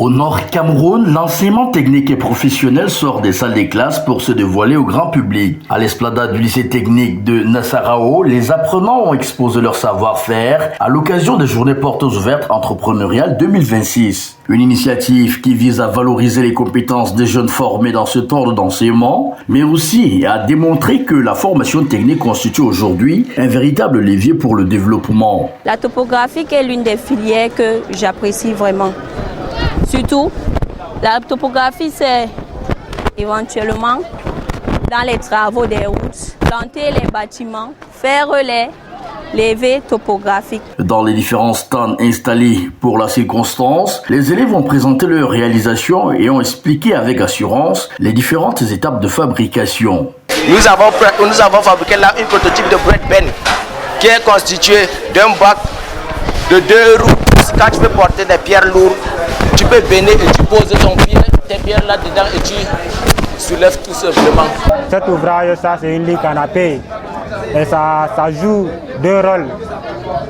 Au Nord Cameroun, l'enseignement technique et professionnel sort des salles des classes pour se dévoiler au grand public. À l'esplanade du lycée technique de Nassarawa, les apprenants ont exposé leur savoir-faire à l'occasion des journées portes ouvertes entrepreneuriales 2026. Une initiative qui vise à valoriser les compétences des jeunes formés dans ce temps d'enseignement, mais aussi à démontrer que la formation technique constitue aujourd'hui un véritable levier pour le développement. La topographie est l'une des filières que j'apprécie vraiment. Surtout, la topographie, c'est éventuellement dans les travaux des routes, planter les bâtiments, faire les levées topographiques. Dans les différents stands installés pour la circonstance, les élèves ont présenté leurs réalisations et ont expliqué avec assurance les différentes étapes de fabrication. Nous avons fabriqué là une prototype de bread pen qui est constitué d'un bac de 2 roues. Quand tu peux porter des pierres lourdes, tu peux bénir et tu poses tes pierres là-dedans et tu soulèves tout simplement. Cet ouvrage, ça c'est une lit canapé et ça joue 2 rôles.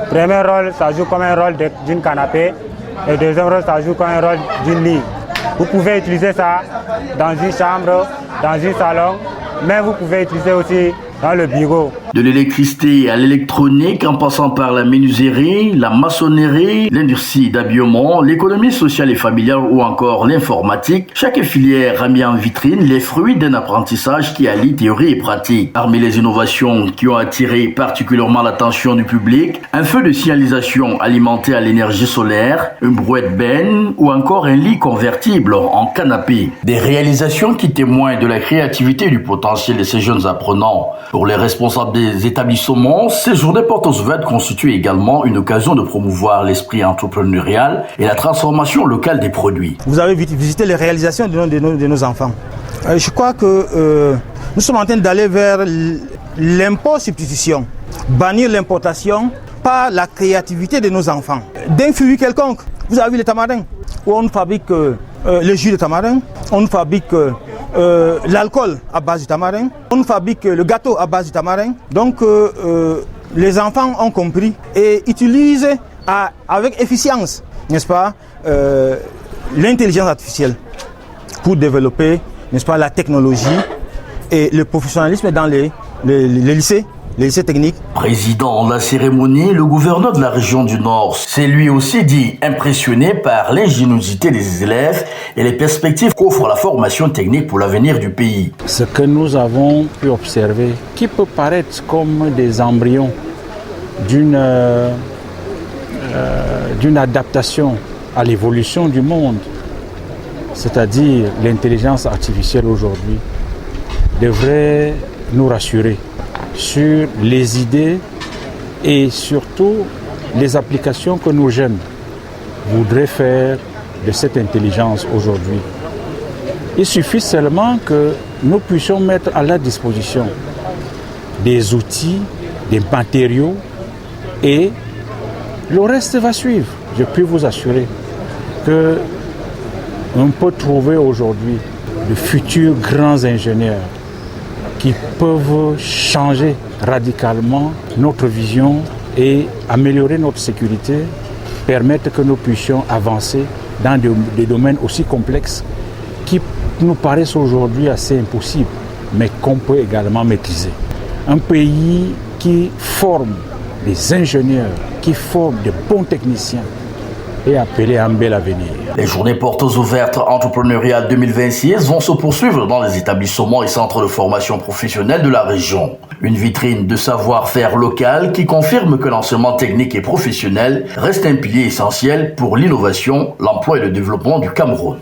Premier rôle, ça joue comme un rôle d'une canapé et deuxième rôle, ça joue comme un rôle d'une lit. Vous pouvez utiliser ça dans une chambre, dans un salon, mais vous pouvez utiliser aussi dans le bureau. De l'électricité à l'électronique, en passant par la menuiserie, la maçonnerie, l'industrie d'habillement, l'économie sociale et familiale ou encore l'informatique, chaque filière a mis en vitrine les fruits d'un apprentissage qui allie théorie et pratique. Parmi les innovations qui ont attiré particulièrement l'attention du public, un feu de signalisation alimenté à l'énergie solaire, une brouette benne ou encore un lit convertible en canapé. Des réalisations qui témoignent de la créativité et du potentiel de ces jeunes apprenants. Pour les responsables des établissements, ces journées portes ouvertes constituent également une occasion de promouvoir l'esprit entrepreneurial et la transformation locale des produits. Vous avez visité les réalisations de nos enfants. Je crois que nous sommes en train d'aller vers l'import-substitution, bannir l'importation par la créativité de nos enfants. D'un fruit quelconque, vous avez vu les tamarins, où on fabrique le jus de tamarin, on fabrique l'alcool à base du tamarin, on fabrique le gâteau à base du tamarin. Donc les enfants ont compris et utilisent avec efficience, n'est-ce pas, l'intelligence artificielle pour développer, n'est-ce pas, la technologie et le professionnalisme dans les lycées. Les lycées techniques. Président de la cérémonie, le gouverneur de la région du Nord s'est lui aussi dit impressionné par l'ingéniosité des élèves et les perspectives qu'offre la formation technique pour l'avenir du pays. Ce que nous avons pu observer, qui peut paraître comme des embryons d'une adaptation à l'évolution du monde, c'est-à-dire l'intelligence artificielle aujourd'hui, devrait nous rassurer sur les idées et surtout les applications que nos jeunes voudraient faire de cette intelligence aujourd'hui. Il suffit seulement que nous puissions mettre à leur disposition des outils, des matériaux et le reste va suivre. Je peux vous assurer qu'on peut trouver aujourd'hui de futurs grands ingénieurs qui peuvent changer radicalement notre vision et améliorer notre sécurité, permettre que nous puissions avancer dans des domaines aussi complexes qui nous paraissent aujourd'hui assez impossibles, mais qu'on peut également maîtriser. Un pays qui forme des ingénieurs, qui forme de bons techniciens, et appelé à un bel avenir. Les journées portes ouvertes entrepreneuriales 2026 vont se poursuivre dans les établissements et centres de formation professionnelle de la région. Une vitrine de savoir-faire local qui confirme que l'enseignement technique et professionnel reste un pilier essentiel pour l'innovation, l'emploi et le développement du Cameroun.